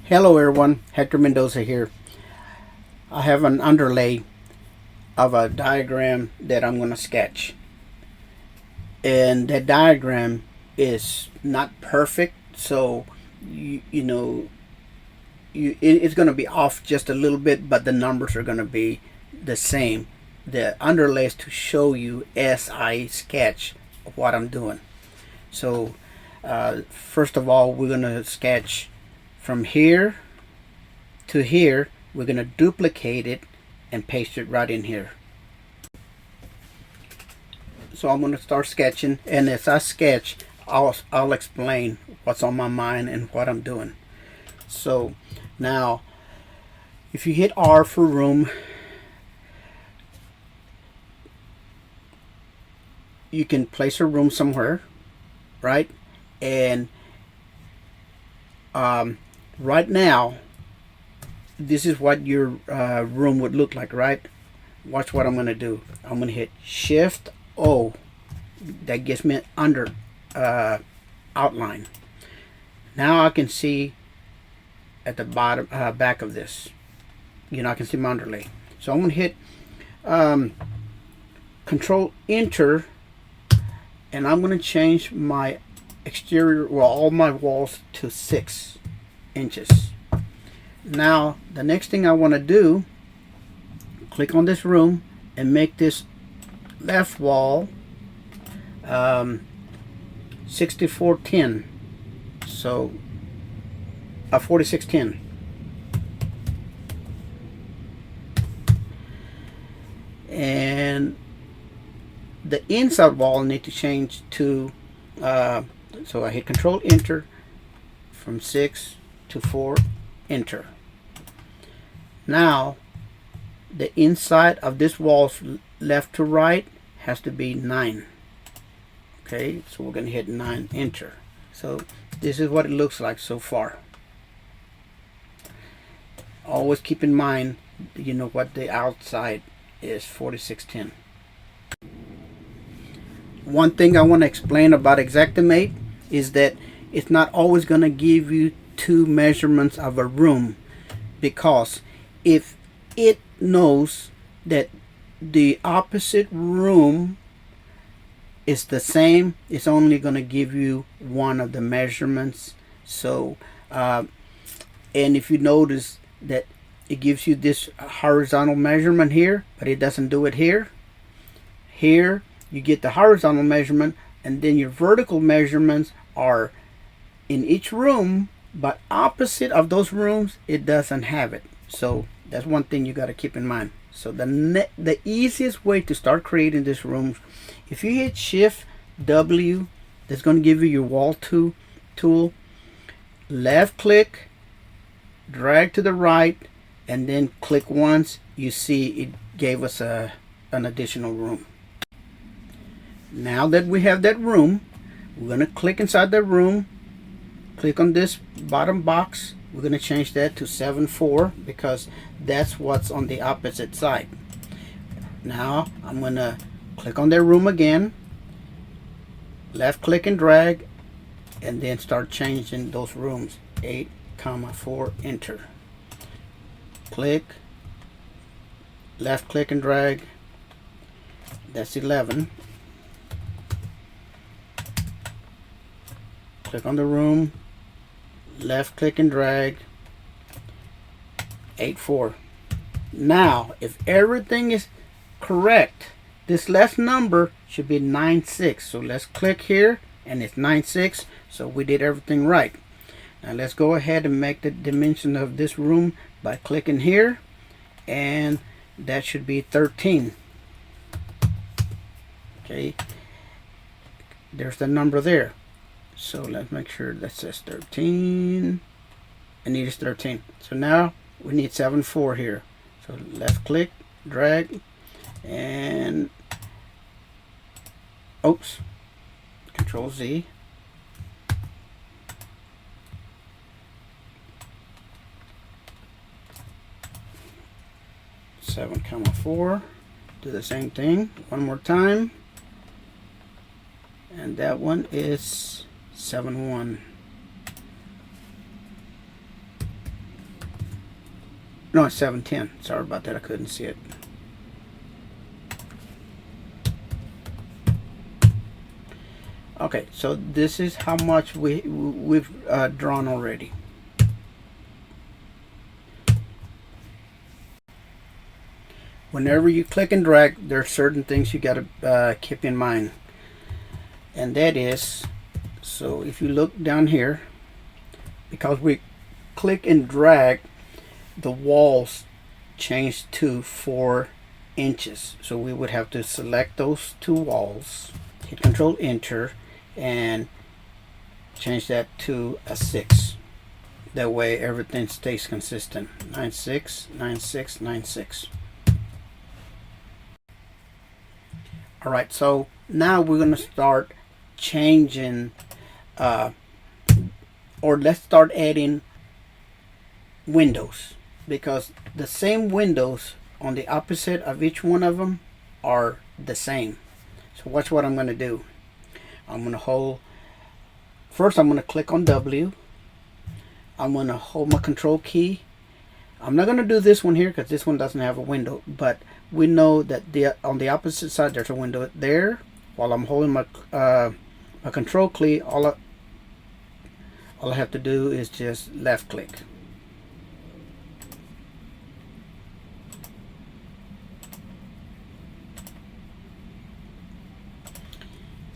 Hello everyone, Hector Mendoza here. I have an underlay of a diagram that I'm going to sketch. And that diagram is not perfect, so it's going to be off just a little bit, but the numbers are going to be the same. The underlay is to show you as I sketch what I'm doing. So first of all, we're going to sketch from here to here. We're going to duplicate it and paste it right in here. So I'm going to start sketching, and as I sketch, I'll explain what's on my mind and what I'm doing. So now, if you hit R for room, you can place a room somewhere, right? And right now, this is what your room would look like, right? Watch what I'm going to do. I'm going to hit Shift O. That gives me an under outline. Now I can see at the bottom back of this. I can see my underlay. So I'm going to hit Control Enter, and I'm going to change my exterior, well, all my walls to 6 inches. Now the next thing I want to do, click on this room and make this left wall 6410, so 4610. And the inside wall I need to change to so I hit Control Enter, from 6 to 4, Enter. Now the inside of this wall, left to right, has to be 9. Okay, so we're going to hit 9, Enter. So this is what it looks like so far. Always keep in mind, what the outside is, 4610. One thing I want to explain about Xactimate is that it's not always going to give you 2 measurements of a room, because if it knows that the opposite room is the same, it's only going to give you one of the measurements. So and if you notice that it gives you this horizontal measurement here, but it doesn't do it here. Here you get the horizontal measurement, and then your vertical measurements are in each room, but opposite of those rooms it doesn't have it. So that's one thing you got to keep in mind. So the easiest way to start creating this room, if you hit Shift W, that's going to give you your wall tool. Left click, drag to the right, and then click once. You see it gave us an additional room. Now that we have that room, we're going to click inside the room, click on this bottom box. We're going to change that to 7.4 because that's what's on the opposite side. Now I'm going to click on their room again, left click and drag, and then start changing those rooms. 8,4, Enter. Click, left click and drag, that's 11. Click on the room, left click and drag, 8.4. Now if everything is correct, this last number should be 9.6. So let's click here, and it's 9.6, so we did everything right. Now let's go ahead and make the dimension of this room by clicking here, and that should be 13. Okay, there's the number there. So let's make sure that says 13, and it is 13. So now we need 7.4 here. So left click, drag, and oops, Control Z. Seven, 4. Do the same thing one more time, and that one is 7.1. No, it's 710. Sorry about that. I couldn't see it. Okay, so this is how much we've drawn already. Whenever you click and drag, there are certain things you got to keep in mind, and that is, so if you look down here, because we click and drag, the walls change to 4 inches. So we would have to select those 2 walls, hit Control Enter, and change that to a 6. That way everything stays consistent. 9.6, 9.6, 9.6. All right, so now we're going to start changing, or let's start adding windows, because the same windows on the opposite of each one of them are the same. So watch what I'm going to do. I'm going to hold, first I'm going to click on W. I'm going to hold my control key. I'm not going to do this one here because this one doesn't have a window, but we know that on the opposite side there's a window there. While I'm holding my my control key, all I have to do is just left click.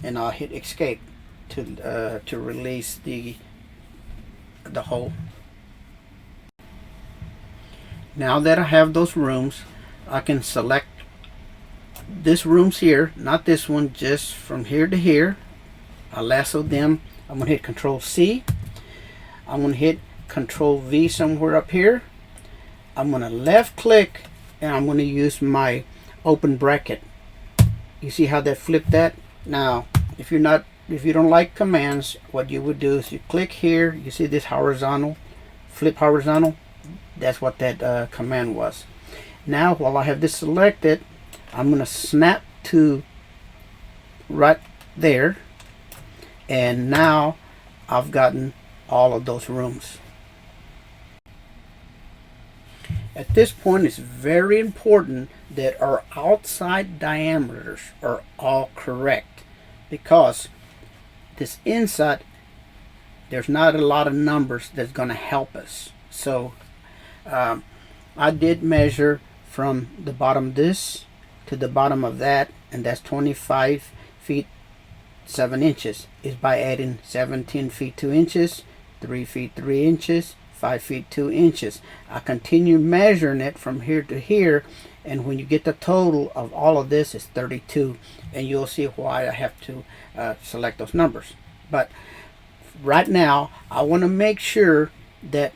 And I'll hit escape to release the hole. Now that I have those rooms, I can select this rooms here, not this one, just from here to here. I lasso them. I'm going to hit Control C. I'm going to hit Control V somewhere up here. I'm going to left click and I'm going to use my open bracket. You see how that flipped that? Now, if you don't like commands, what you would do is you click here. You see this horizontal, flip horizontal. That's what that command was. Now, while I have this selected, I'm going to snap to right there, and now I've gotten all of those rooms. At this point, it's very important that our outside diameters are all correct, because this inside, there's not a lot of numbers that's going to help us. So I did measure from the bottom of this to the bottom of that, and that's 25 feet 7 inches. Is by adding 17 feet 2 inches, 3 feet 3 inches, 5 feet 2 inches. I continue measuring it from here to here, and when you get the total of all of this, it's 32, and you'll see why I have to select those numbers. But right now I want to make sure that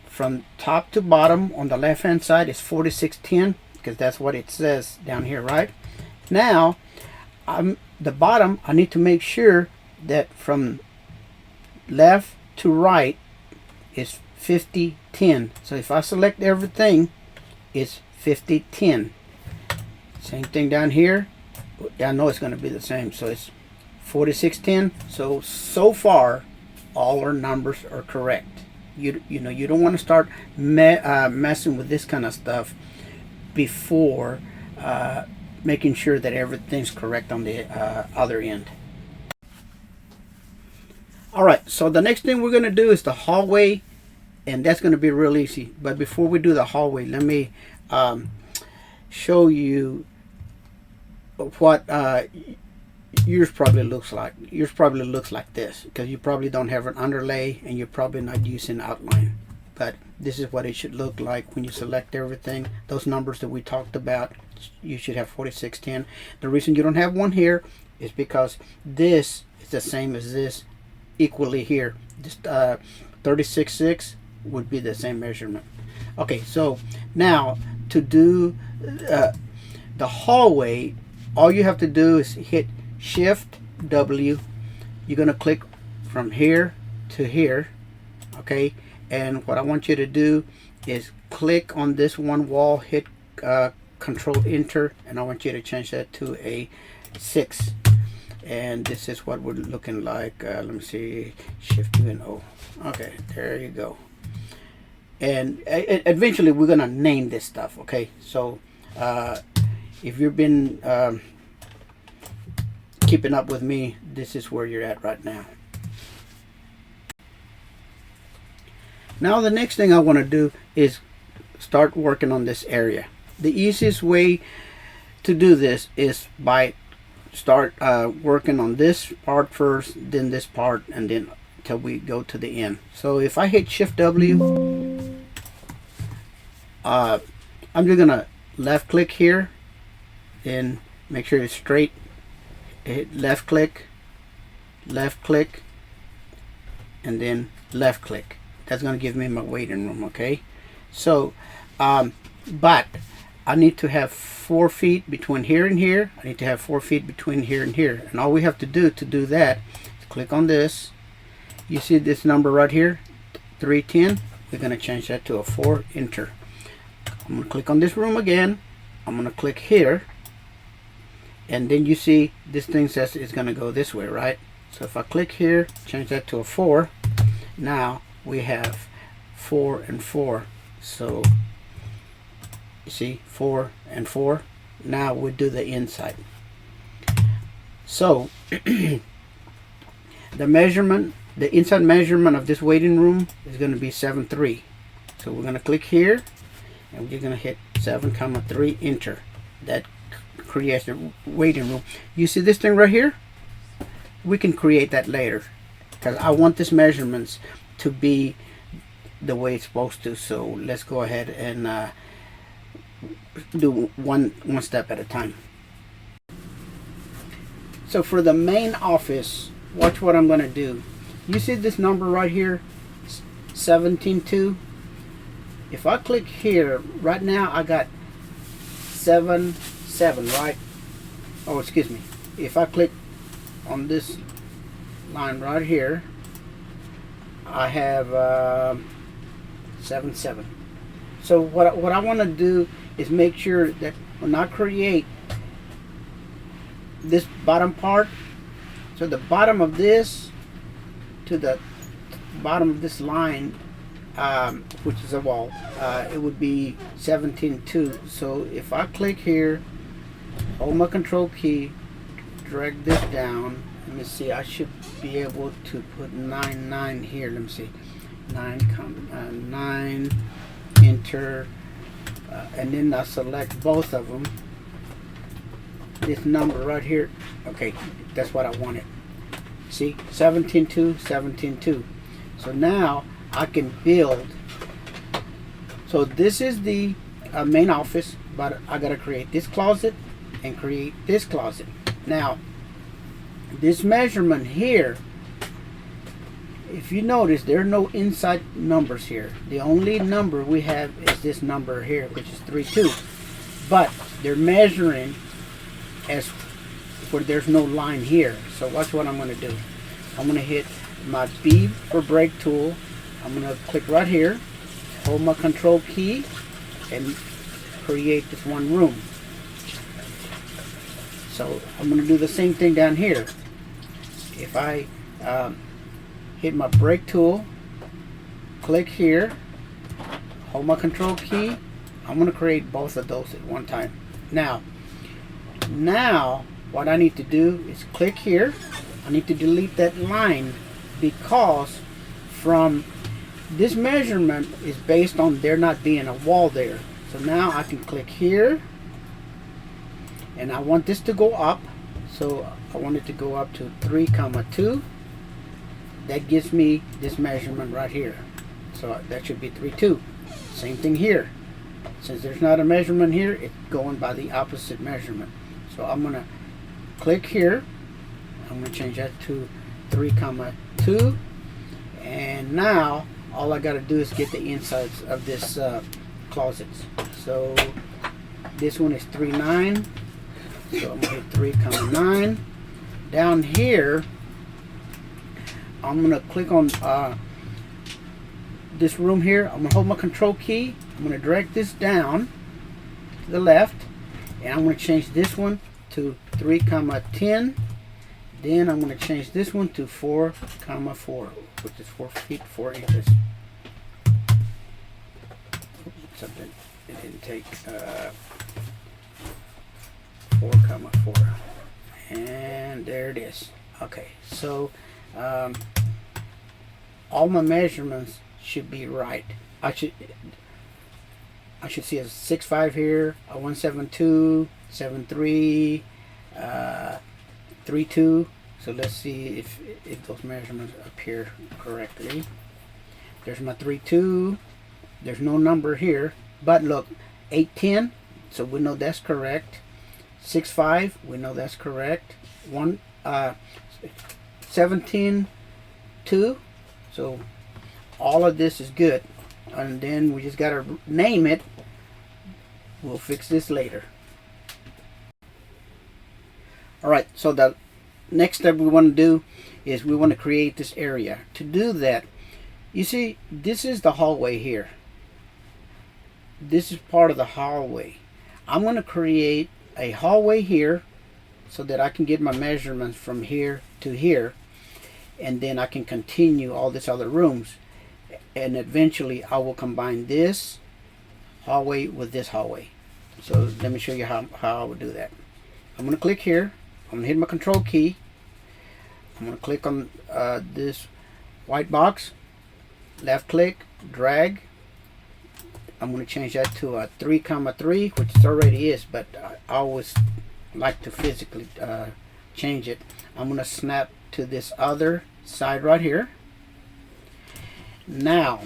from top to bottom on the left hand side is 4610, because that's what it says down here. Right now, the bottom, I need to make sure that from left to right is 5010. So if I select everything, it's 5010. Same thing down here. I know it's going to be the same, so it's 4610. So far all our numbers are correct. You know, you don't want to start messing with this kind of stuff before making sure that everything's correct on the other end. Alright, so the next thing we're going to do is the hallway, and that's going to be real easy. But before we do the hallway, let me show you what yours probably looks like. Yours probably looks like this, because you probably don't have an underlay and you're probably not using outline. But this is what it should look like when you select everything. Those numbers that we talked about, you should have 4610. The reason you don't have one here is because this is the same as this equally here. Just 36.6 would be the same measurement. Okay, so now to do the hallway, all you have to do is hit Shift W. You're going to click from here to here. Okay, and what I want you to do is click on this one wall, hit Control Enter, and I want you to change that to a 6. And this is what we're looking like. Let me see, Shift U and O. Okay, there you go. and eventually we're gonna name this stuff. Okay, so if you've been keeping up with me, this is where you're at right now. Now the next thing I want to do is start working on this area. The easiest way to do this is by start working on this part first, then this part, and then till we go to the end. So if I hit Shift W, I'm just gonna left click here and make sure it's straight. Hit left click, and then left click. That's gonna give me my waiting room. Okay, so but I need to have 4 feet between here and here. I need to have 4 feet between here and here, and all we have to do that is click on this. You see this number right here, 310. We're gonna change that to a 4. Enter. I'm gonna click on this room again. I'm gonna click here, and then you see this thing says it's gonna go this way, right? So if I click here, change that to a 4, now we have 4 and 4. So you see 4 and 4. Now we do the inside. So the measurement, the inside measurement of this waiting room is going to be 7.3. So we're going to click here, and we're going to hit 7.3, enter. That creates the waiting room. You see this thing right here? We can create that later, because I want this measurements to be the way it's supposed to. So let's go ahead and do one step at a time. So for the main office, watch what I'm going to do. You see this number right here, 17.2. If I click here right now, I got 7.7, right? Oh, excuse me. If I click on this line right here, I have 7.7. So what I want to do is make sure that when I create this bottom part, so the bottom of this to the bottom of this line, which is a wall, it would be 17.2. So if I click here, hold my control key, drag this down, let me see, I should be able to put 9.9 here. Let me see, 9, enter, and then I select both of them. This number right here, okay, that's what I wanted. See, 17.2, 17.2. So now I can build. So this is the main office, but I gotta create this closet and create this closet. Now, this measurement here, if you notice, there are no inside numbers here. The only number we have is this number here, which is 3.2. But they're measuring as where there's no line here. So watch what I'm going to do. I'm going to hit my B for brake tool. I'm going to click right here, hold my control key, and create this one room. So I'm going to do the same thing down here. If I hit my brake tool, click here, hold my control key, I'm going to create both of those at one time. Now what I need to do is click here. I need to delete that line because from this measurement is based on there not being a wall there. So now I can click here, and I want this to go up. So I want it to go up to 3.2. That gives me this measurement right here. So that should be 3.2. Same thing here. Since there's not a measurement here, it's going by the opposite measurement. So I'm going to click here. I'm going to change that to 3.2. And now all I got to do is get the insides of this closets. So this one is 3.9. So I'm going to hit 3.9. Down here, I'm going to click on this room here. I'm going to hold my control key. I'm going to drag this down to the left, and I'm going to change this one to 3.10. Then I'm going to change this one to 4.4, which is 4 feet 4 inches. something. It didn't take 4,4, and there it is. Okay, so all my measurements should be right. I should see a 6.5 here, a 172, 7.3, 3.2. So let's see if those measurements appear correctly. There's my 3.2. There's no number here, but look, 8.10. So we know that's correct. 6.5. We know that's correct. 17.2. So all of this is good, and then we just gotta name it. We'll fix this later. Alright, so the next step we want to do is we want to create this area. To do that, you see, this is the hallway here. This is part of the hallway. I'm going to create a hallway here so that I can get my measurements from here to here, and then I can continue all these other rooms, and eventually I will combine this hallway with this hallway. So let me show you how I would do that. I'm going to click here. I'm going to hit my control key. I'm going to click on this white box, left click, drag. I'm going to change that to a 3,3, which it already is, but I always like to physically change it. I'm going to snap to this other side right here. Now,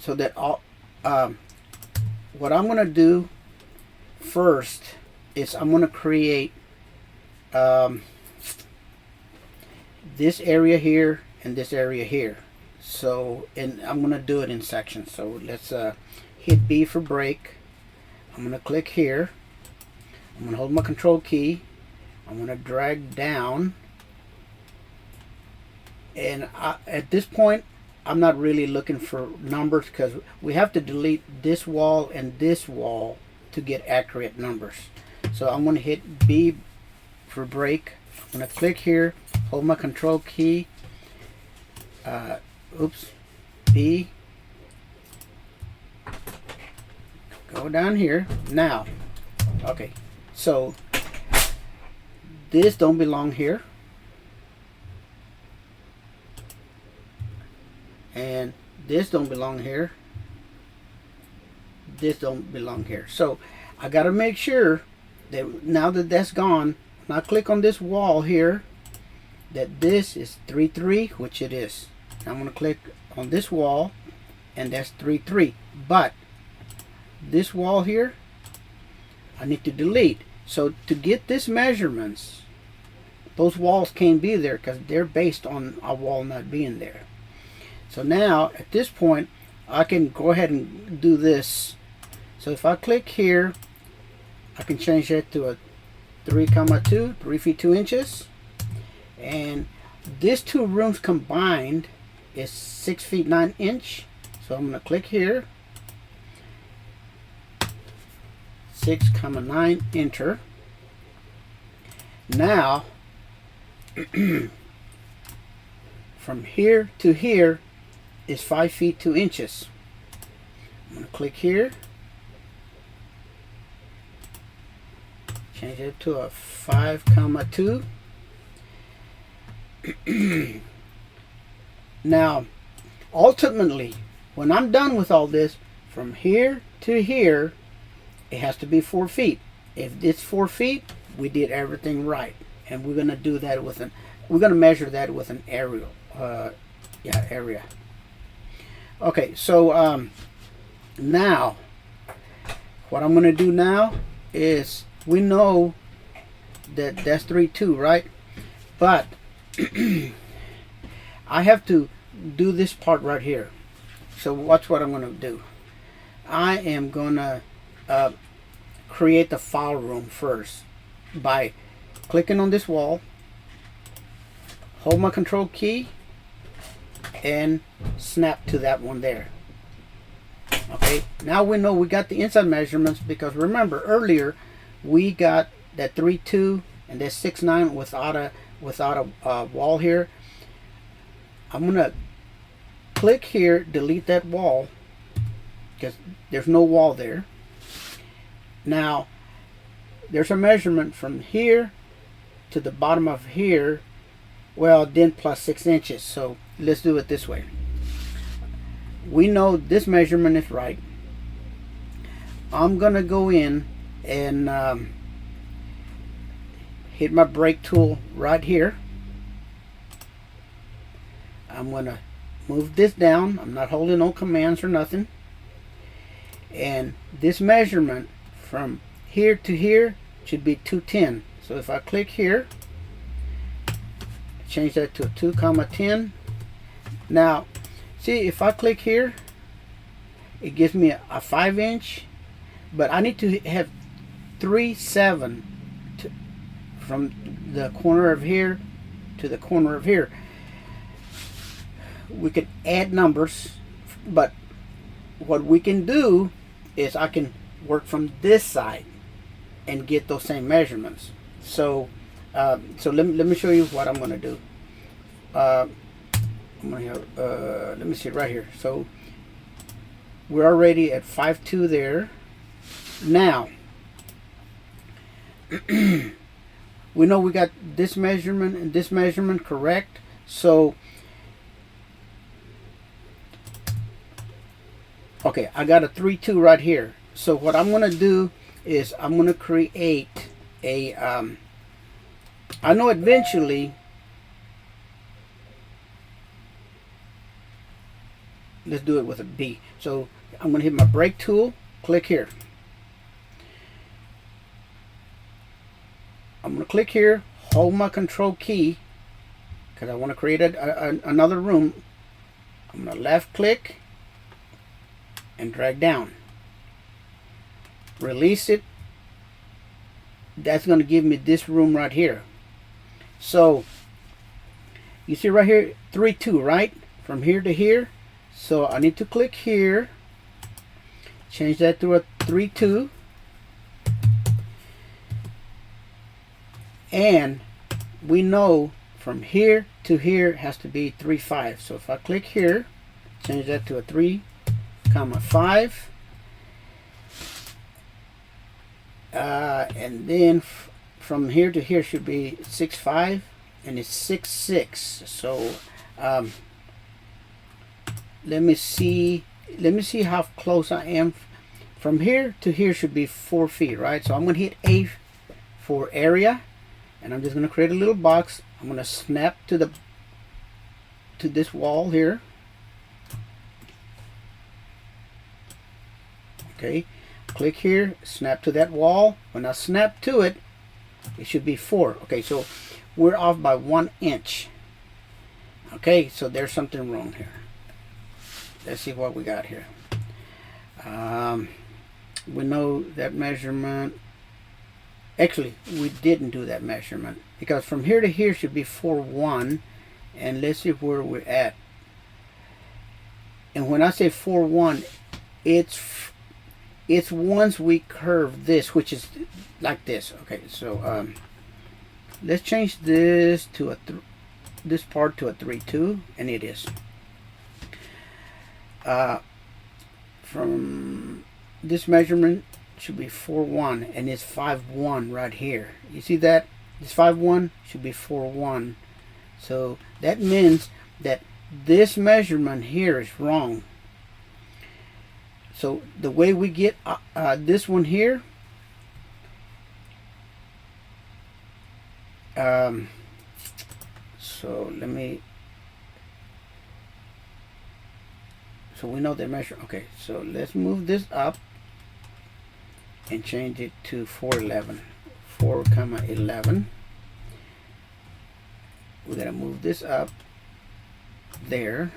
so that all, what I'm going to do first is I'm going to create this area here and this area here. So, and I'm going to do it in sections. So let's hit B for break. I'm going to click here. I'm going to hold my control key. I'm going to drag down. And at this point, I'm not really looking for numbers because we have to delete this wall and this wall to get accurate numbers. So I'm going to hit B for break. I'm going to click here, hold my control key. B. Go down here. Now, okay, so this don't belong here. And this don't belong here. This don't belong here. So I got to make sure that now that that's gone, when I click on this wall here, that this is 3.3, which it is. Now I'm going to click on this wall, and that's 3.3. But this wall here, I need to delete. So to get this measurements, those walls can't be there because they're based on a wall not being there. So now at this point, I can go ahead and do this. So if I click here, I can change that to a 3,2, 3 feet 2 inches. And these two rooms combined is 6 feet 9 inch. So I'm going to click here, 6,9, enter. Now from here to here is 5 feet 2 inches. I'm going to click here, change it to a 5,2. Now, ultimately, when I'm done with all this, from here to here, it has to be 4 feet. If it's 4 feet, we did everything right, and we're gonna do that with an. We're gonna measure that with an aerial. Area. Okay, so now, what I'm gonna do now is we know that that's 3.2, right? But I have to do this part right here. So watch what I'm going to do. I am going to create the file room first by clicking on this wall, hold my control key, and snap to that one there. Okay, now we know we got the inside measurements, because remember earlier we got that 3.2 and that 6.9 without a wall here. I'm gonna click here, delete that wall, because there's no wall there. Now, there's a measurement from here to the bottom of here. Well, then plus 6 inches. So let's do it this way. We know this measurement is right. I'm gonna go in and hit my brake tool right here. I'm gonna move this down. I'm not holding no commands or nothing. And this measurement from here to here should be 210. So if I click here, change that to 2,10. Now, see, if I click here, it gives me a 5 inch, but I need to have 3.7 from the corner of here to the corner of here. We could add numbers, but what we can do is I can work from this side and get those same measurements. So let me show you what I'm going to do. I'm going to let me see right here. So we're already at 5.2 there. Now we know we got this measurement and this measurement correct. So okay, I got a 3.2 right here. So what I'm going to do is I'm going to create a I know eventually let's do it with a B. So I'm going to hit my brake tool, click here. I'm going to click here, hold my control key because I want to create another room. I'm going to left click and drag down. Release it. That's going to give me this room right here. So you see right here 3.2, right? From here to here. So I need to click here, change that to a 3.2, and we know from here to here has to be 3.5. So if I click here, change that to a 3,5, and then from here to here should be 6.5, and it's 6.6. So let me see how close I am. From here to here should be 4 feet, right? So I'm going to hit A for area, and I'm just going to create a little box. I'm going to snap to this wall here. Okay, click here, snap to that wall. When I snap to it, it should be 4. Okay, so we're off by 1 inch. Okay, so there's something wrong here. Let's see what we got here. We know that measurement. Actually, we didn't do that measurement because from here to here should be 4.1, and let's see where we're at. And when I say 4.1, it's once we curve this, which is like this. Okay, so let's change this to this part to a 3.2, and it is. From this measurement should be 4.1, and it's 5.1 right here. You see that? This 5.1 should be 4.1. So that means that this measurement here is wrong. So the way we get this one here, so let me. So we know the measure. Okay, so let's move this up and change it to 4.11. 4,11. We're gonna move this up there,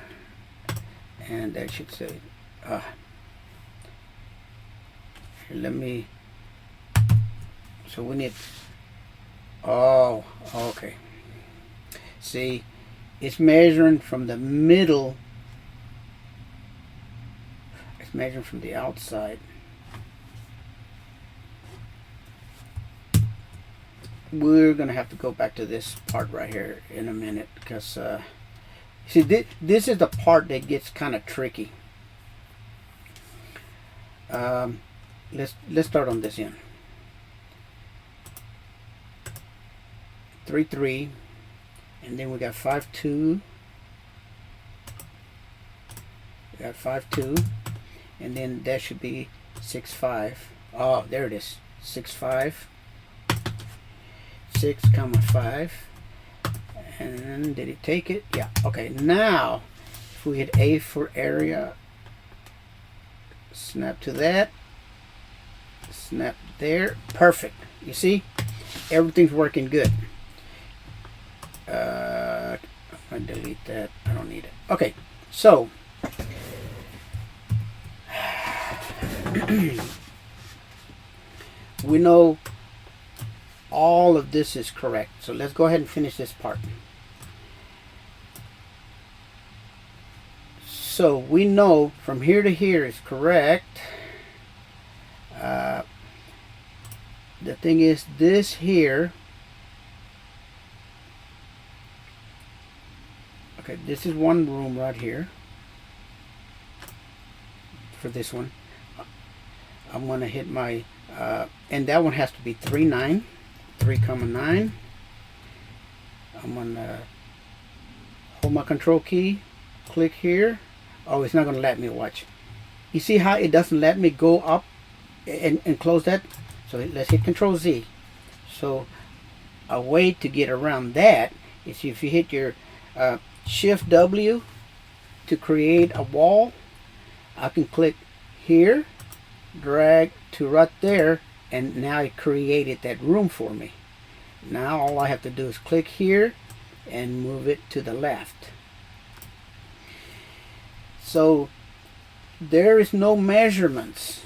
and that should say. Here, let me. So we need. Oh, okay. See, it's measuring from the middle. Measure from the outside. We're gonna have to go back to this part right here in a minute because See, this is the part that gets kind of tricky. Let's start on this end. 3 3, and then we got 5 2. We got 5 2, and then that should be 6 5. Oh, there it is. 6 5. 6 comma 5. And did it take it? Yeah. Okay. Now, if we hit A for area, snap to that, snap there. Perfect. You see, everything's working good. I'm gonna delete that. I don't need it. Okay. So. We know all of this is correct. So let's go ahead and finish this part. So we know from here to here is correct. The thing is, this here, okay, this is one room right here for this one. I'm going to hit my, and that one has to be 3 9, 3 comma 9. I'm going to hold my control key, click here. Oh, it's not going to let me watch. You see how it doesn't let me go up and close that? So let's hit Control Z. So a way to get around that is if you hit your Shift W to create a wall, I can click here, drag to right there, and now it created that room for me. Now all I have to do is click here and move it to the left. So there is no measurements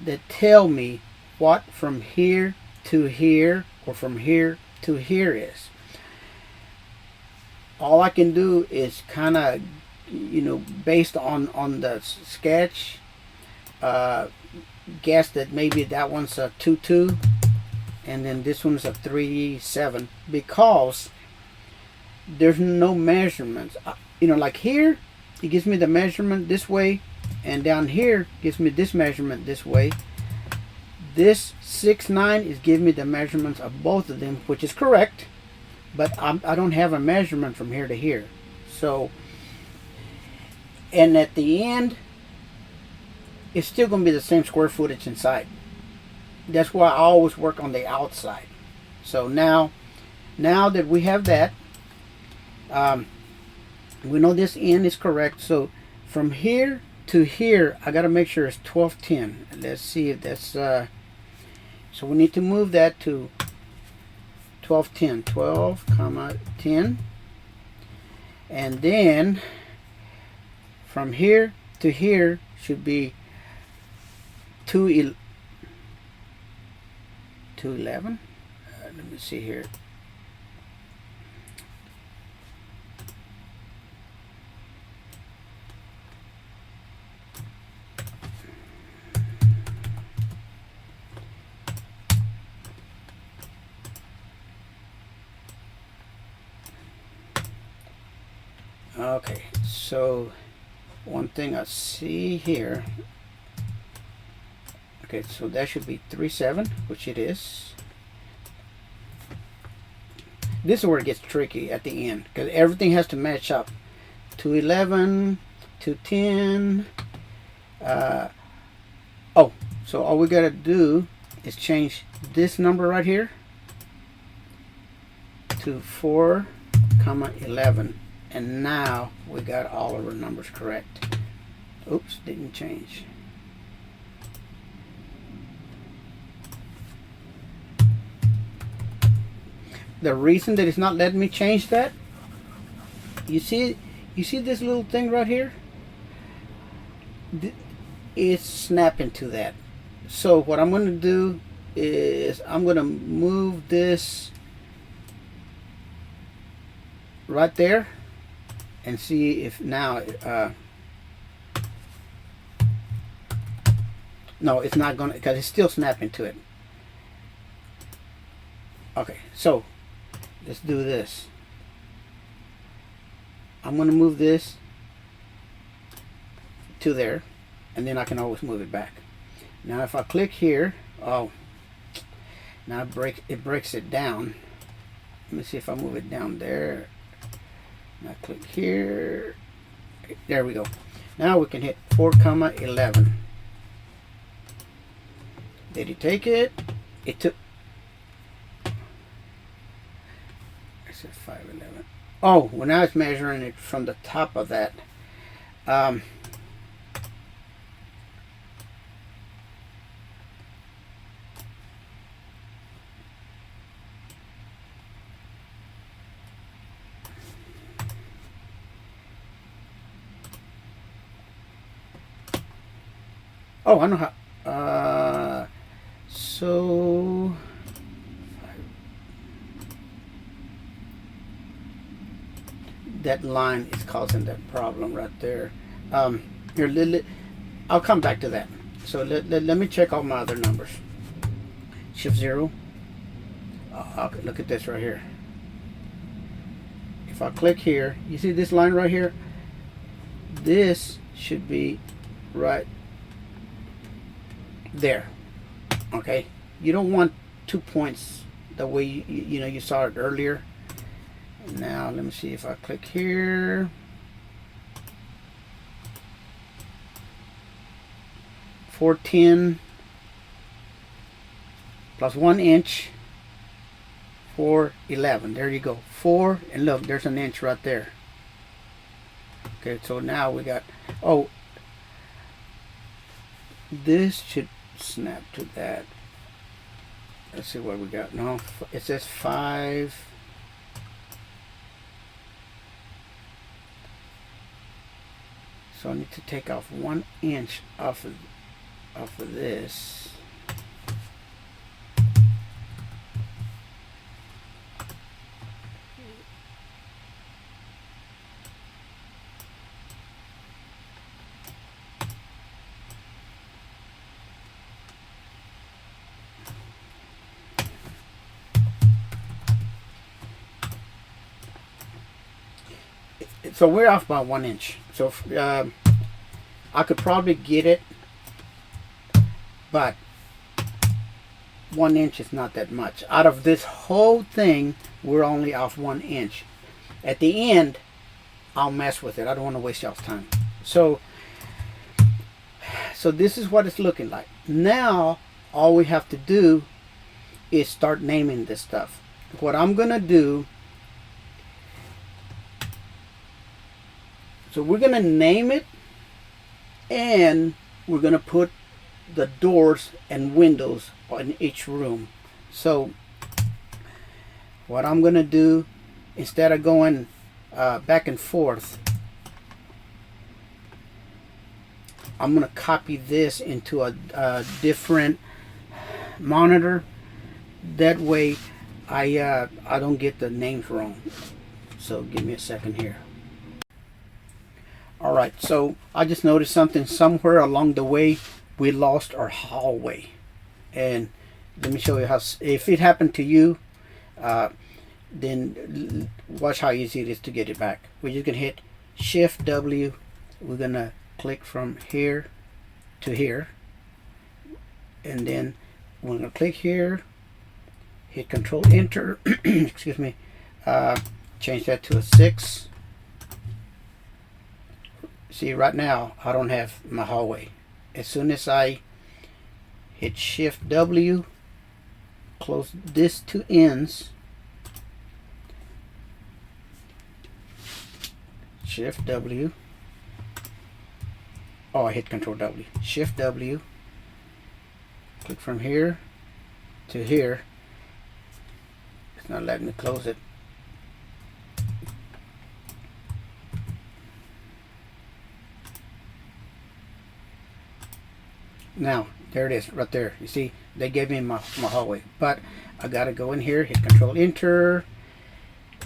that tell me what from here to here or from here to here is. All I can do is kind of, based on the sketch, guess that maybe that one's a 2 2 and then this one's a 3 7, because there's no measurements. Like here it gives me the measurement this way, and down here gives me this measurement this way. This 6 9 is giving me the measurements of both of them, which is correct, but I don't have a measurement from here to here. So, and at the end it's still going to be the same square footage inside. That's why I always work on the outside. So now that we have that, we know this end is correct. So from here to here, I got to make sure it's 1210. Let's see if that's so we need to move that to 1210, 12 comma 10, and then from here to here should be 211. Let me see here. Okay, so one thing I see here, okay, so that should be 3 7, which it is. This is where it gets tricky at the end, because everything has to match up. 211, 210. Oh, so all we got to do is change this number right here to 4 comma 11. And now we got all of our numbers correct. Oops, didn't change. The reason that it's not letting me change that, you see this little thing right here? It's snapping to that. So what I'm going to do is I'm going to move this right there and see if now no, it's not going to, because it's still snapping to it. Okay, so let's do this. I'm going to move this to there, and then I can always move it back. Now if I click here, oh, now it breaks it down. Let me see if I move it down there. Now click here. There we go. Now we can hit 4,11. Did he take it? It took. I said 511. Oh, well now it's measuring it from the top of that. Oh, I know how. So that line is causing that problem right there. Here, I'll come back to that. So let me check all my other numbers. Shift 0. Look at this right here. If I click here, you see this line right here? This should be right there. Okay, you don't want 2 points the way you saw it earlier. Now let me see if I click here. $4.10 plus 1 inch. $4.11. There you go. 4, and look, there's an inch right there. Okay, so now we got. Oh, this should snap to that. Let's see what we got. No, it says 5. So I need to take off 1 inch off of this. So we're off by 1 inch. So I could probably get it, but 1 inch is not that much. Out of this whole thing, we're only off 1 inch. At the end, I'll mess with it. I don't want to waste y'all's time. So this is what it's looking like. Now, all we have to do is start naming this stuff. What I'm going to do, so we're going to name it, and we're going to put the doors and windows in each room. So what I'm going to do, instead of going back and forth, I'm going to copy this into a different monitor. That way I don't get the names wrong. So give me a second here. Alright, so I just noticed something. Somewhere along the way we lost our hallway, and let me show you how. If it happened to you, then watch how easy it is to get it back. We're just gonna hit Shift W. We're gonna click from here to here, and then we're gonna click here, hit Control Enter. Excuse me. Change that to a 6. See, right now I don't have my hallway. As soon as I hit Shift W, close this to ends, Shift W. Oh, I hit Control W. Shift W. Click from here to here. It's not letting me close it. Now, there it is, right there. You see, they gave me my hallway. But I gotta go in here, hit Control Enter,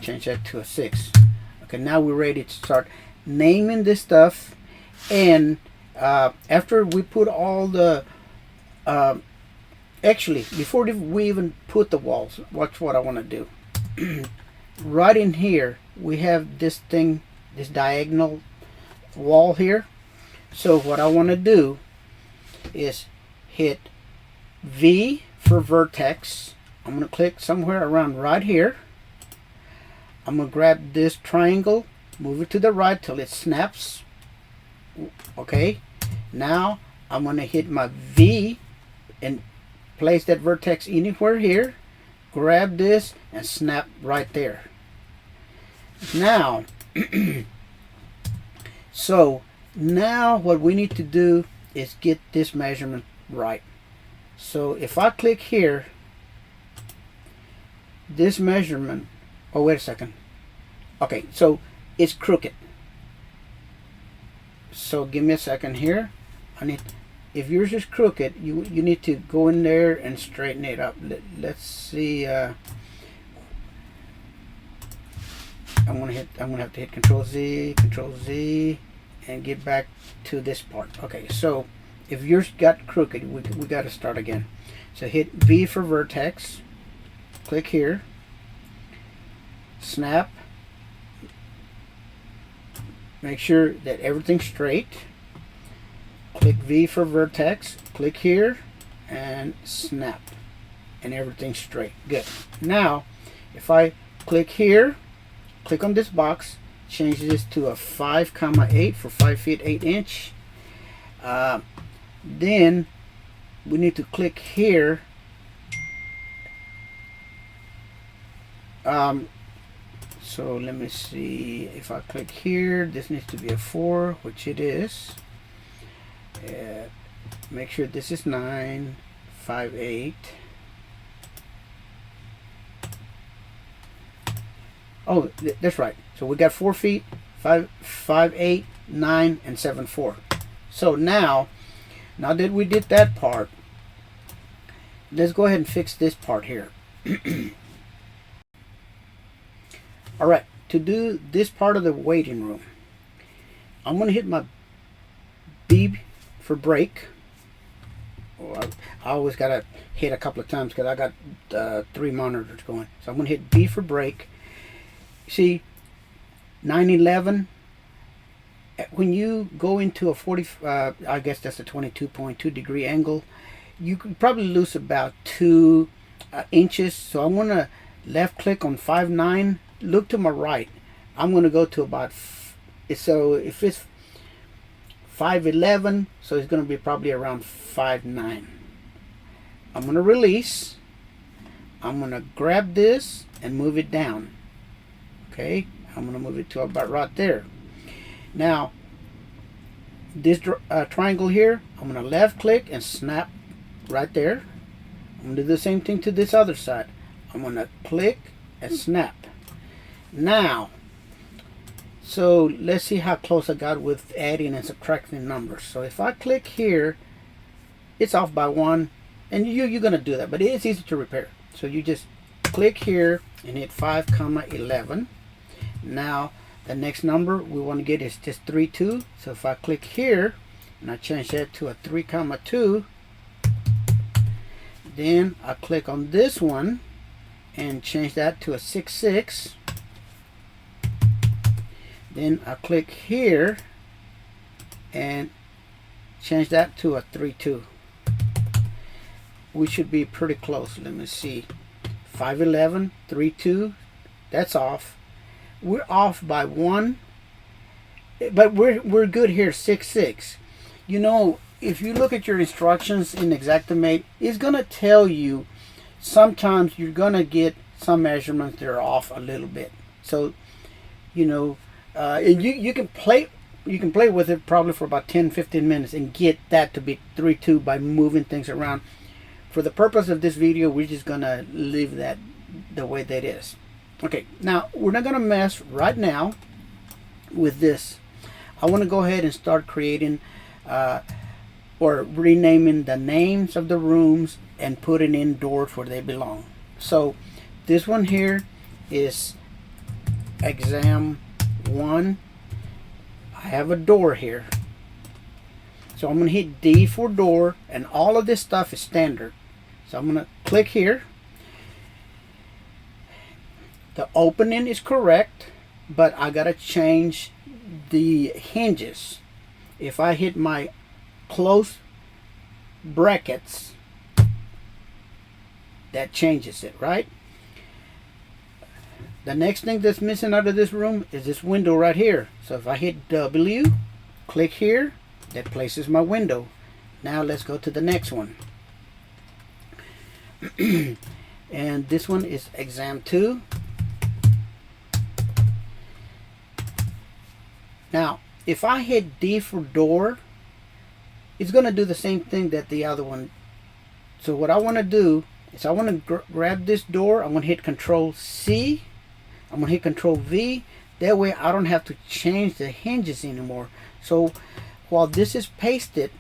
change that to a 6. Okay, now we're ready to start naming this stuff. And after we put all the actually, before we even put the walls, watch what I want to do. Right in here we have this thing this diagonal wall here. So what I want to do is hit V for vertex. I'm going to click somewhere around right here. I'm going to grab this triangle, move it to the right till it snaps. Okay, now I'm going to hit my V and place that vertex anywhere here. Grab this and snap right there. Now, so now what we need to do is get this measurement right. So if I click here, this measurement, oh wait a second. Okay, so it's crooked. So give me a second here. If yours is crooked, you need to go in there and straighten it up. Let's see. I'm gonna have to hit Control Z, and get back to this part. Okay, so if yours got crooked, we got to start again. So hit V for vertex. Click here. Snap. Make sure that everything's straight. Click V for vertex. Click here and snap, and everything's straight. Good. Now, if I click here, click on this box, change this to a 5,8 for 5 feet 8 inch. Then we need to click here. So let me see, if I click here, this needs to be a 4, which it is. Make sure this is 9, 5, 8. Oh, that's right. So we got 4 feet, 5, 8, 9, and 7, 4. So now that we did that part, let's go ahead and fix this part here. All right, to do this part of the waiting room, I'm going to hit my B for break. I always got to hit a couple of times because I got 3 monitors going. So I'm going to hit B for break. See, 911, when you go into a 40, I guess that's a 22.2 degree angle, you could probably lose about 2 inches. So I'm going to left click on 5.9. Look to my right. I'm going to go to about, so if it's 5.11, so it's going to be probably around 5.9. I'm going to release. I'm going to grab this and move it down. Okay, I'm going to move it to about right there. Now, this triangle here, I'm going to left click and snap right there. I'm going to do the same thing to this other side. I'm going to click and snap. Now, so let's see how close I got with adding and subtracting numbers. So if I click here, it's off by 1, and you're going to do that, but it's easy to repair. So you just click here and hit 5,11. Now the next number we want to get is just 3,2. So if I click here and I change that to a 3,2, then I click on this one and change that to a 6,6. Then I click here and change that to a 3,2. We should be pretty close. Let me see. 5,11, 3,2. That's off. We're off by 1, but we're good here. 6,6. You know, if you look at your instructions in Xactimate, it's gonna tell you sometimes you're gonna get some measurements that are off a little bit. So, you know, and you can play with it probably for about 10-15 minutes and get that to be 3,2 by moving things around. For the purpose of this video, we're just gonna leave that the way that is. Okay, now we're not gonna mess right now with this. I want to go ahead and start creating or renaming the names of the rooms and putting in doors where they belong. So this one here is exam 1. I have a door here, so I'm going to hit D for door, and all of this stuff is standard. So I'm going to click here. The opening is correct, but I got to change the hinges, if I hit my close brackets, that changes it, right? The next thing that's missing out of this room is this window right here. So if I hit W, click here, that places my window. Now let's go to the next one. And this one is exam 2. Now if I hit D for door, it's going to do the same thing that the other one. So what I want to do is I want to grab this door. I'm going to hit Control C. I'm going to hit Control V. That way I don't have to change the hinges anymore. So while this is pasted,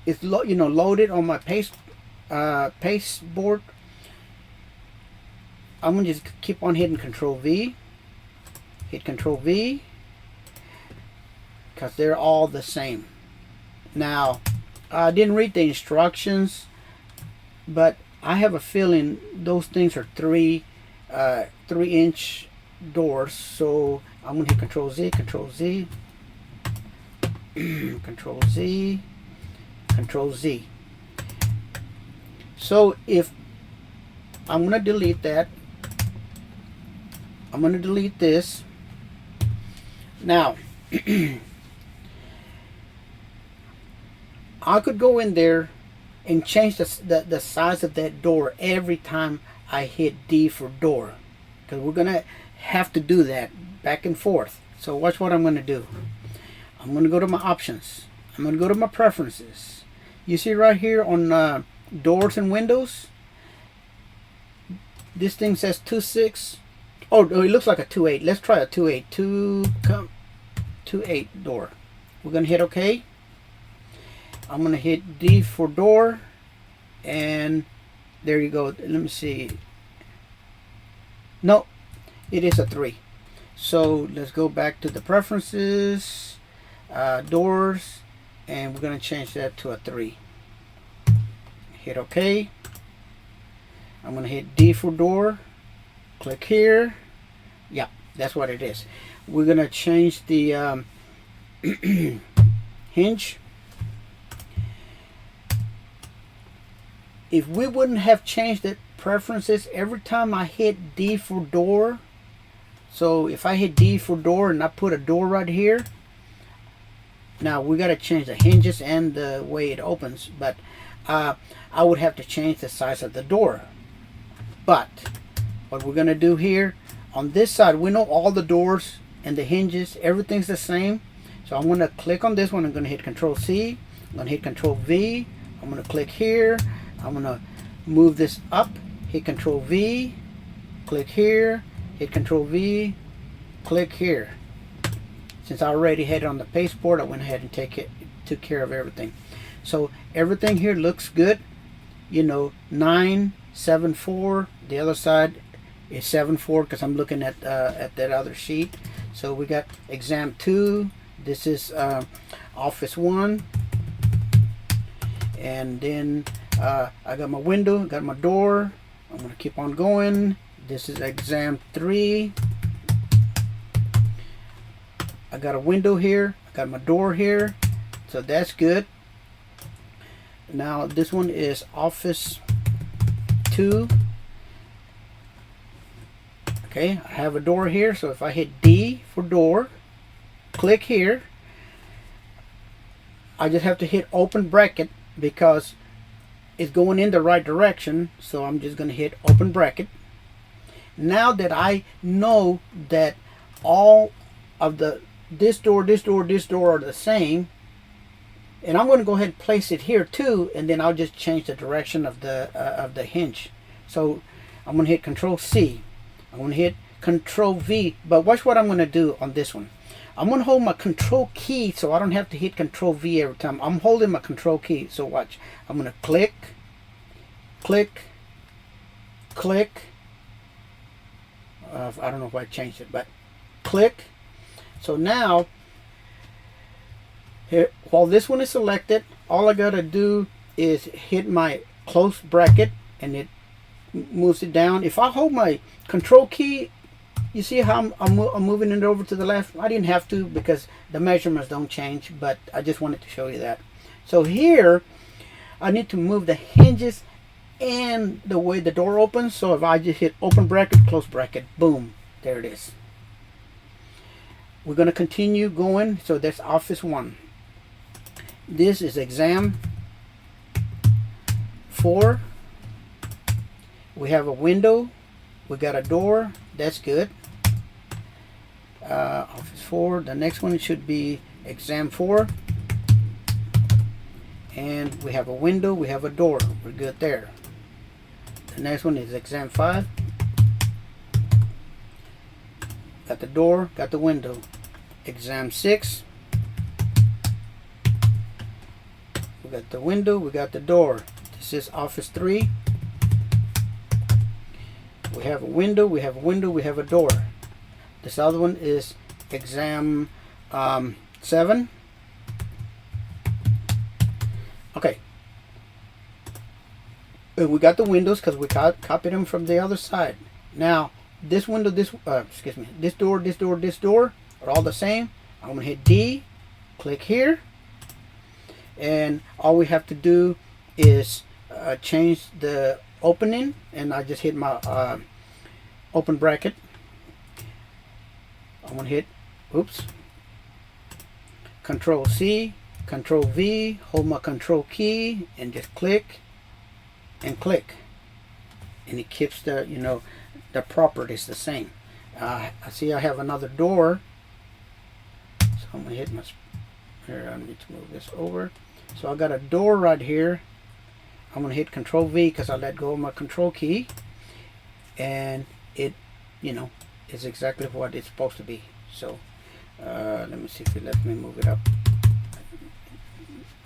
it's loaded on my paste board. I'm going to just keep on hitting Control V. Hit Control V, because they're all the same. Now, I didn't read the instructions, but I have a feeling those things are 3-inch doors. So I'm going to hit Control Z, Control Z, Control Z, Control Z. So if I'm going to delete that, I'm going to delete this. Now, I could go in there and change the size of that door every time I hit D for door, because we're going to have to do that back and forth. So watch what I'm going to do. I'm going to go to my options. I'm going to go to my preferences. You see right here on doors and windows, this thing says 2.6. Oh, it looks like a 2.8. Let's try a 2.8. 2.8 door. We're going to hit OK. I'm going to hit D for door, and there you go. Let me see. No, it is a 3. So let's go back to the preferences, doors, and we're going to change that to a 3. Hit OK. I'm going to hit D for door. Click here. Yeah, that's what it is. We're going to change the hinge. If we wouldn't have changed the preferences every time I hit D for door, so if I hit D for door and I put a door right here, now we got to change the hinges and the way it opens, but I would have to change the size of the door. But what we're going to do here on this side, we know all the doors and the hinges, everything's the same. So I'm going to click on this one. I'm going to hit Control C. I'm going to hit Control V. I'm going to click here. I'm going to move this up, hit Control V, click here, hit Control V, click here. Since I already had it on the pasteboard, I went ahead and took care of everything. So everything here looks good. 974. The other side is 74 because I'm looking at that other sheet. So we got exam 2. This is office 1, and then I got my window, got my door. I'm going to keep on going. This is exam 3. I got a window here. I got my door here. So that's good. Now this one is office 2. Okay, I have a door here. So if I hit D for door, click here, I just have to hit open bracket because it's going in the right direction. So I'm just going to hit open bracket. Now that I know that all of this door are the same, and I'm going to go ahead and place it here too, and then I'll just change the direction of the hinge. So I'm going to hit Control C. I'm going to hit Control V. But watch what I'm going to do on this one. I'm going to hold my Control key so I don't have to hit Control V every time. I'm holding my Control key. So watch. I'm going to click, click, click. I don't know if I changed it, but click. So now, here, while this one is selected, all I got to do is hit my close bracket and it moves it down. If I hold my Control key you see how I'm moving it over to the left? I didn't have to because the measurements don't change, but I just wanted to show you that. So here, I need to move the hinges and the way the door opens. So if I just hit open bracket, close bracket, boom, there it is. We're going to continue going. So that's Office 1. This is Exam 4. We have a window. We got a door. That's good. Office 4. The next one should be Exam 4. And we have a window. We have a door. We're good there. The next one is Exam 5. Got the door. Got the window. Exam 6. We got the window. We got the door. This is Office 3. We have a window, we have a window, we have a door. This other one is Exam 7. Okay. We got the windows because we copied them from the other side. Now, this window, this door, this door, this door are all the same. I'm going to hit D, click here, and all we have to do is change the opening, and I just hit my open bracket. I'm going to hit, oops, Control C, Control V, hold my Control key, and just click and click, and it keeps the, you know, the properties the same. I see I have another door, so I'm going to hit my, here I need to move this over. So I got a door right here. I'm going to hit Control V because I let go of my Control key, and it, you know, is exactly what it's supposed to be. So let me see if it lets me move it up.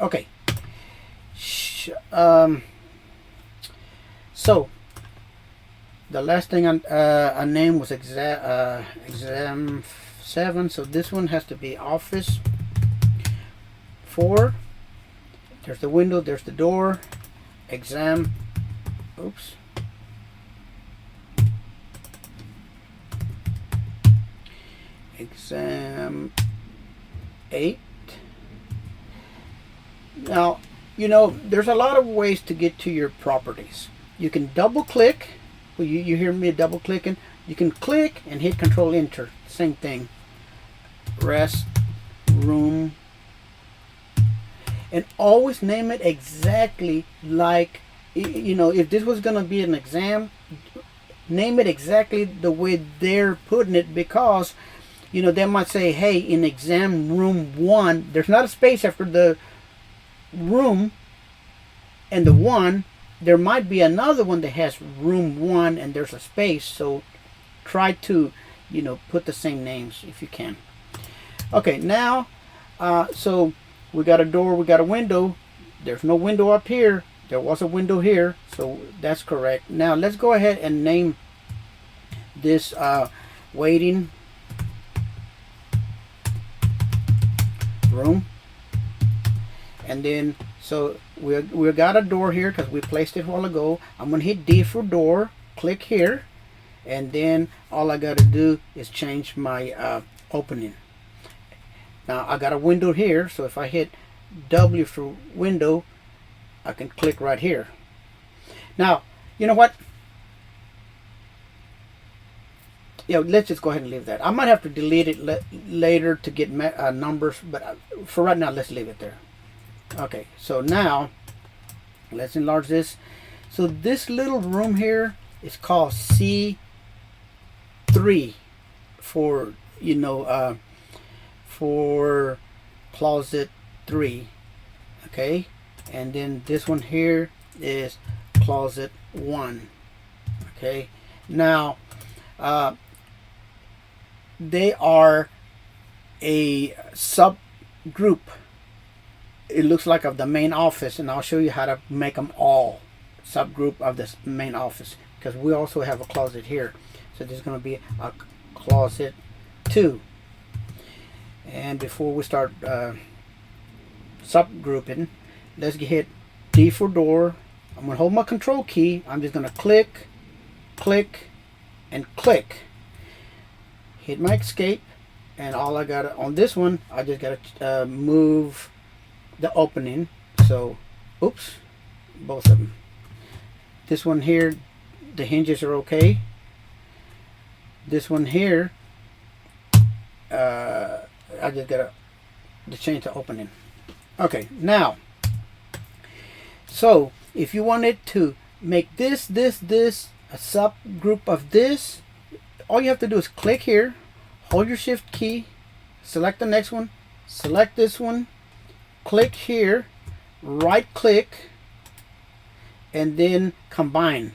Okay. So the last thing I named was Exam 7. So this one has to be Office 4. There's the window. There's the door. Exam, oops, Exam 8. Now, you know, there's a lot of ways to get to your properties. You can double click. Well, you hear me double clicking. You can click and hit Control Enter. Same thing. Rest room. And always name it exactly like, you know, if this was going to be an exam, name it exactly the way they're putting it, because, you know, they might say, hey, in exam room 1, there's not a space after the room and the 1. There might be another one that has room 1 and there's a space. So try to, you know, put the same names if you can. Okay, now, so we got a door, we got a window. There's no window up here. There was a window here, so that's correct. Now let's go ahead and name this waiting room. And then, so we got a door here because we placed it a while ago. I'm going to hit D for door, click here, and then all I got to do is change my opening. Now I got a window here, so if I hit W for window, I can click right here. Now, you know what? Yeah, let's just go ahead and leave that. I might have to delete it later to get numbers, but for right now, let's leave it there. Okay, so now let's enlarge this. So this little room here is called C3 for, you know, for closet 3. Okay, and then this one here is closet 1. Okay, now they are a subgroup. It looks like of the main office, and I'll show you how to make them all subgroup of this main office, because we also have a closet here. So there's going to be a closet 2. And before we start subgrouping, let's hit D for door. I'm going to hold my control key. I'm just going to click, click, and click. hit my escape, and all I got on this one, I just got to move the opening. So, oops, both of them. This one here, the hinges are okay. This one here, I just got to change the opening. Okay, now, so if you wanted to make this a subgroup of this, all you have to do is click here, hold your shift key, select the next one, select this one, click here, right click, and then combine.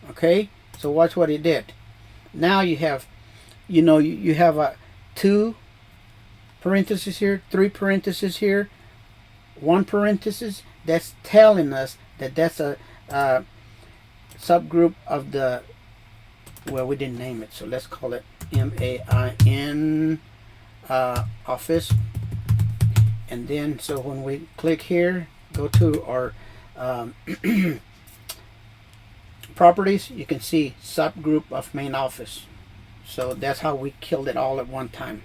Okay, so watch what it did. Now you have, you have a 2 parentheses here, 3 parentheses here, 1 parenthesis. That's telling us that that's a subgroup of the, well, we didn't name it, so let's call it MAIN office. And then, so when we click here, go to our properties, you can see subgroup of main office. So that's how we killed it all at one time.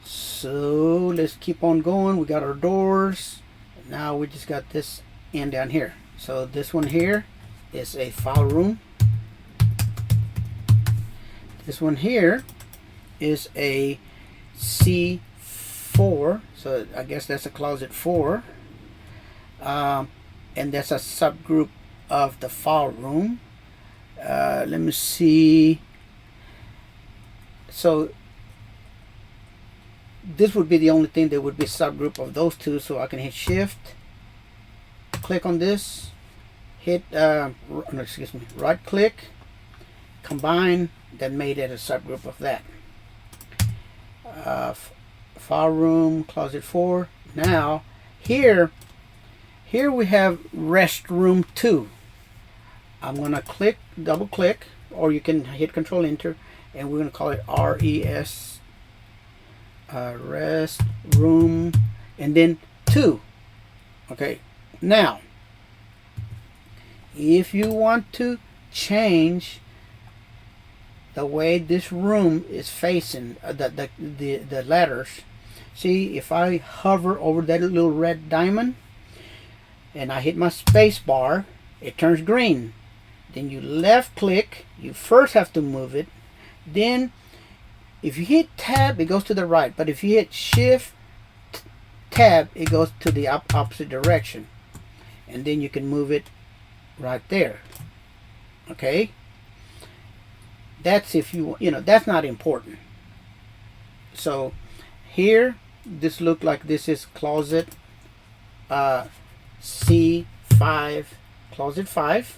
So let's keep on going. We got our doors. Now we just got this end down here. So this one here is a file room. This one here is a C4. So I guess that's a closet 4. And that's a subgroup of the file room. Let me see. So this would be the only thing that would be subgroup of those two. So I can hit shift, click on this, hit right click, combine. That made it a subgroup of that. File room, closet 4. Now here we have restroom 2. I'm gonna click, double click, or you can hit Control Enter, and we're gonna call it RES, rest room, and then 2. Okay, now if you want to change the way this room is facing, the letters, see, if I hover over that little red diamond and I hit my space bar, it turns green. Then you left click, you first have to move it, then if you hit tab, it goes to the right, but if you hit shift tab, it goes to the opposite direction, and then you can move it right there. Okay, that's if you that's not important. So here, this look like this is closet C5, closet 5,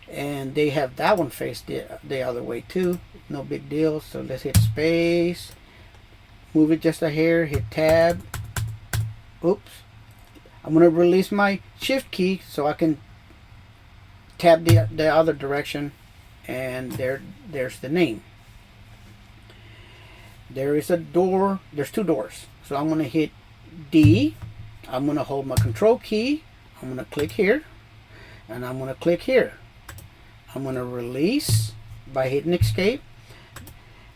and they have that one faced the other way too. No big deal. So let's hit space, move it just a hair, hit tab. Oops, I'm gonna release my shift key so I can tab the other direction, and there's the name. There is a door, there's 2 doors, so I'm gonna hit D. I'm gonna hold my control key, I'm gonna click here, and I'm gonna click here. I'm gonna release by hitting escape.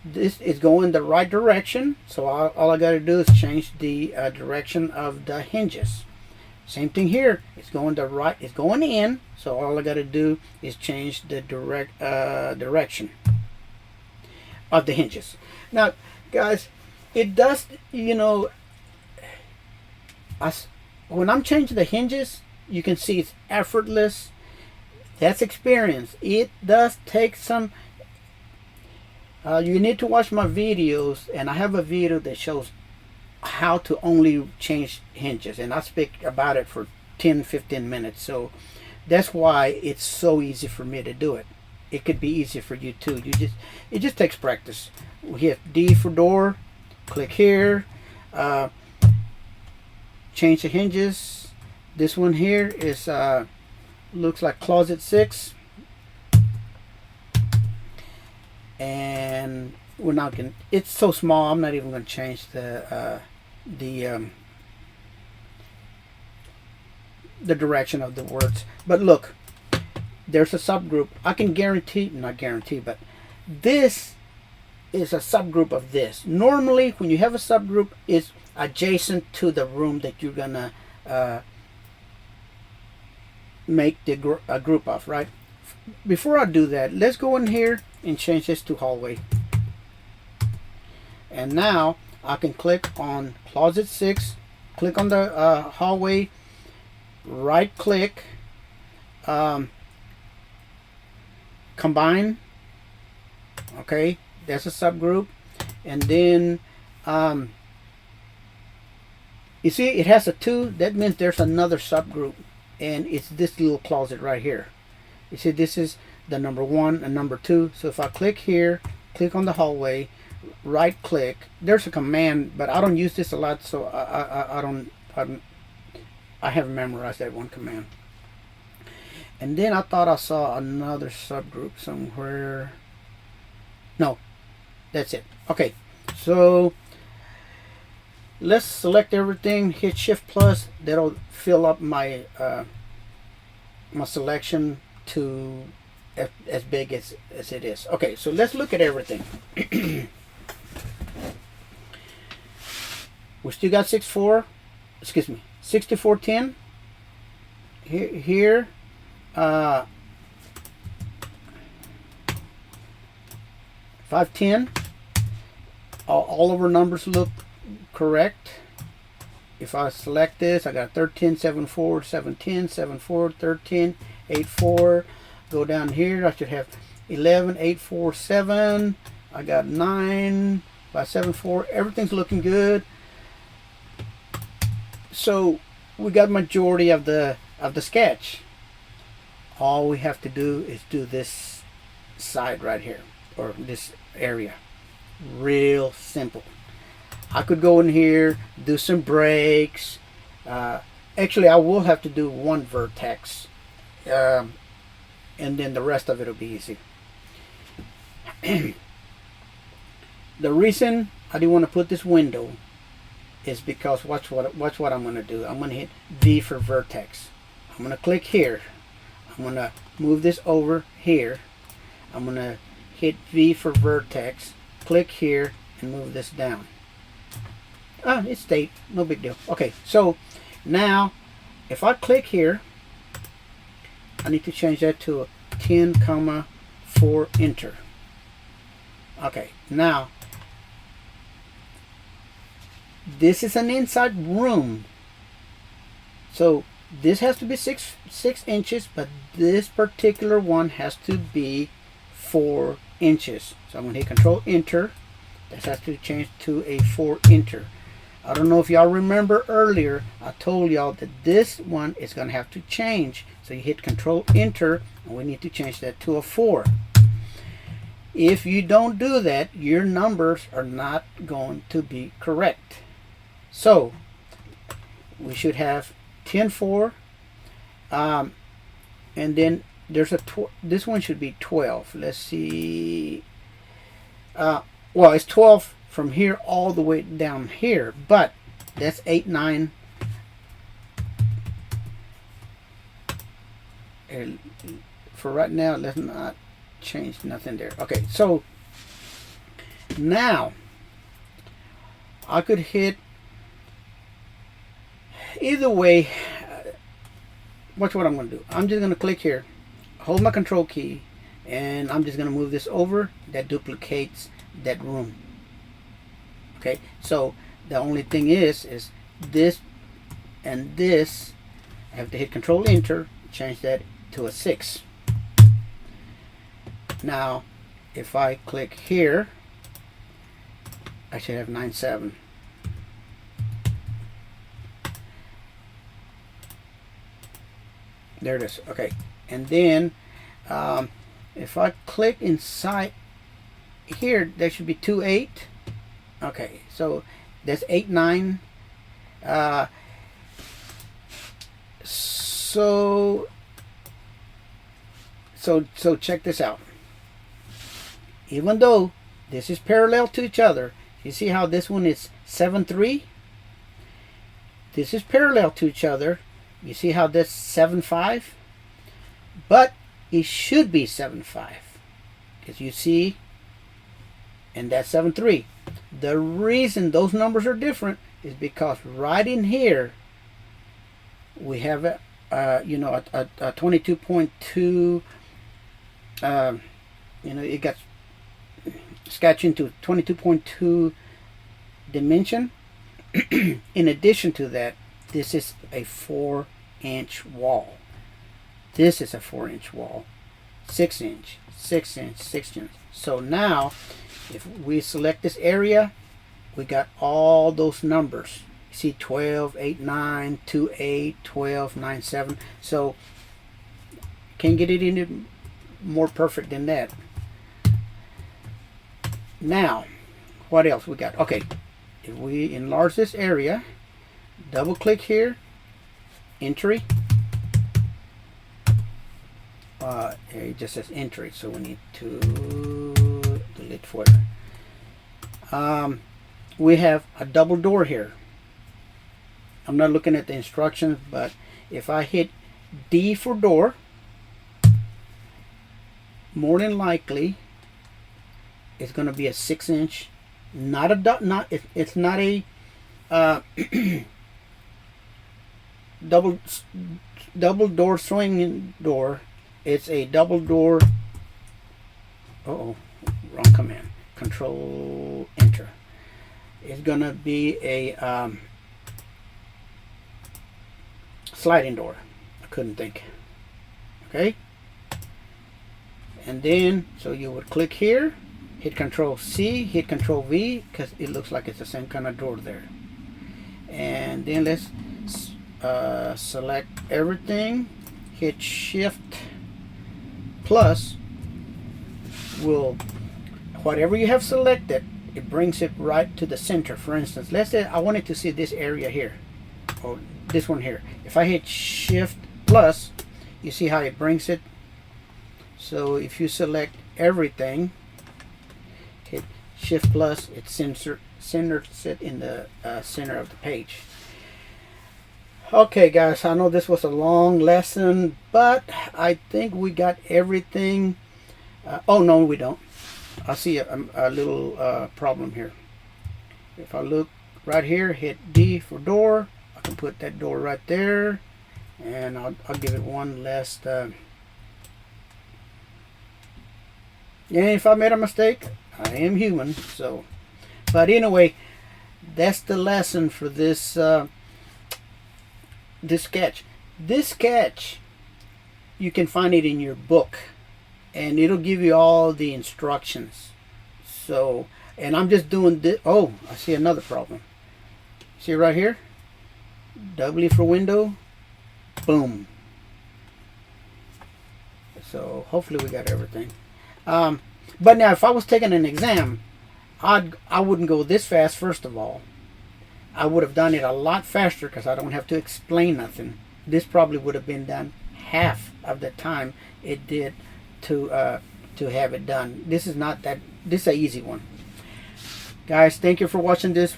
This is going the right direction, so all I got to do is change the direction of the hinges. Same thing here, it's going the right, it's going in, so all I got to do is change the direction of the hinges. Now guys, it does, when I'm changing the hinges, you can see it's effortless. That's experience. It does take some, you need to watch my videos, and I have a video that shows how to only change hinges, and I speak about it for 10-15 minutes. So that's why it's so easy for me to do it. It could be easy for you too. It just takes practice. We hit D for door, click here, change the hinges. This one here is looks like closet 6, and we're not gonna, it's so small, I'm not even going to change the direction of the words. But look, there's a subgroup. I can guarantee, not guarantee, but this is a subgroup of this. Normally, when you have a subgroup, it's adjacent to the room that you're gonna make a group of, right? Before I do that, let's go in here and change this to hallway. And now I can click on closet 6, click on the hallway, right click, combine. Okay, that's a subgroup. And then you see it has a 2. That means there's another subgroup, and it's this little closet right here. You see this is the number 1 and number 2. So if I click here, click on the hallway, right click, there's a command, but I don't use this a lot, so I haven't memorized that one command. And then I thought I saw another subgroup somewhere. No, that's it. Okay, so let's select everything, hit Shift plus. That'll fill up my my selection to as big as it is. Okay, so let's look at everything. We still got 6410 here. 510. All of our numbers look correct. If I select this, I got 13, 74, 710, 74, 13, 84. Go down here, I should have 11, 847. I got 9 by 74. Everything's looking good. So we got majority of the sketch. All we have to do is do this side right here, or this area. Real simple. I could go in here, do some breaks. Actually, I will have to do one vertex, and then the rest of it will be easy. The reason I didn't want to put this window is because watch what I'm going to do. I'm going to hit V for vertex. I'm going to click here. I'm going to move this over here. I'm going to hit V for vertex, click here, and move this down. It stayed, no big deal. Okay, so now if I click here, I need to change that to a 10, 4, enter. Okay, now this is an inside room, so this has to be 6 inches, but this particular one has to be 4 inches. So I'm going to hit Control Enter. This has to change to a 4 enter. I don't know if y'all remember earlier, I told y'all that this one is going to have to change. So you hit Control Enter, and we need to change that to a 4. If you don't do that, your numbers are not going to be correct. So we should have 10, 4, and then there's a this one should be 12. Let's see. Well, it's 12 from here all the way down here, but that's 8, 9. And for right now, let's not change nothing there. Okay, so now I could hit either way. Watch what I'm going to do. I'm just going to click here, hold my control key, and I'm just going to move this over. That duplicates that room. Okay, so the only thing is this and this. I have to hit Control Enter, change that to a 6. Now if I click here, I should have 9, 7. There it is. Okay, and then if I click inside here, there should be 2, 8. Okay, so that's 8, 9. So check this out. Even though this is parallel to each other, you see how this one is 7, 3. This is parallel to each other. You see how that's 7, 5. But it should be 7.5, because you see, and that's 7.3. The reason those numbers are different is because right in here we have a 22.2. It got Scatch into 22.2 dimension. In addition to that, this is a 4-inch wall. This is a 4-inch wall, 6-inch, 6-inch, 6-inch. So now, if we select this area, we got all those numbers. You see 12, 8, 9, 2, 8, 12, 9, 7. So can't get it any more perfect than that. Now, what else we got? Okay, if we enlarge this area, double click here, entry. It just says entry, so we need to delete footer. We have a double door here. I'm not looking at the instructions, but if I hit D for door, more than likely it's going to be a 6-inch, not a it's not a double door swinging door. It's a double door. Wrong command. Control enter. It's going to be a sliding door. I couldn't think. Okay. And then, so you would click here, hit Control C, hit Control V, because it looks like it's the same kind of door there. And then let's select everything, hit Shift plus. Whatever you have selected, it brings it right to the center. For instance, let's say I wanted to see this area here, or this one here. If I hit Shift plus, you see how it brings it. So if you select everything, hit Shift plus, it centers it in the center of the page. Okay guys, I know this was a long lesson, but I think we got everything. Oh no, we don't. I see a little problem here. If I look right here, hit D for door, I can put that door right there, and I'll give it one last. And if I made a mistake, I am human. So, but anyway, that's the lesson for this this sketch. This sketch, you can find it in your book, and it'll give you all the instructions. So, and I'm just doing this. Oh, I see another problem. See right here? W for window. Boom. So hopefully we got everything. But now if I was taking an exam, I wouldn't go this fast. First of all, I would have done it a lot faster because I don't have to explain nothing. This probably would have been done half of the time it did to have it done. This is not that. This is an easy one, guys. Thank you for watching this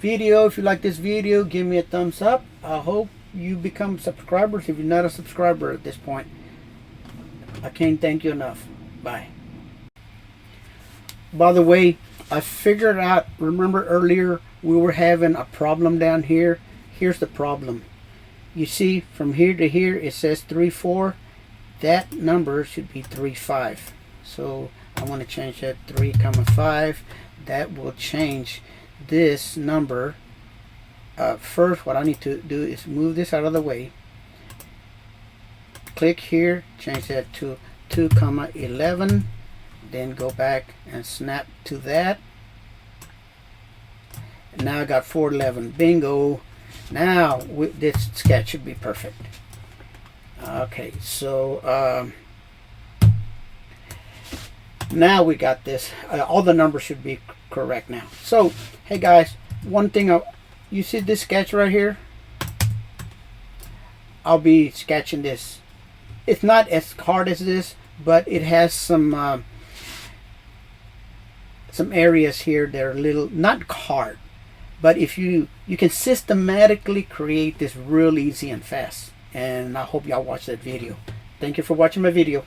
video. If you like this video, give me a thumbs up. I hope you become subscribers. If you're not a subscriber at this point, I can't thank you enough. Bye. By the way, I figured out, remember earlier we were having a problem down here. Here's the problem. You see from here to here it says 3.4. That number should be 3.5. So I want to change that 3.5. That will change this number. First, what I need to do is move this out of the way. Click here, change that to 2.11. Then go back and snap to that. And now I got 4.11. Bingo. Now this sketch should be perfect. Okay, so now we got this. All the numbers should be correct now. So, hey guys, one thing, you see this sketch right here? I'll be sketching this. It's not as hard as this, but it has some areas here that are a little, not hard, but if you can systematically create this real easy and fast. And I hope y'all watch that video. Thank you for watching my video.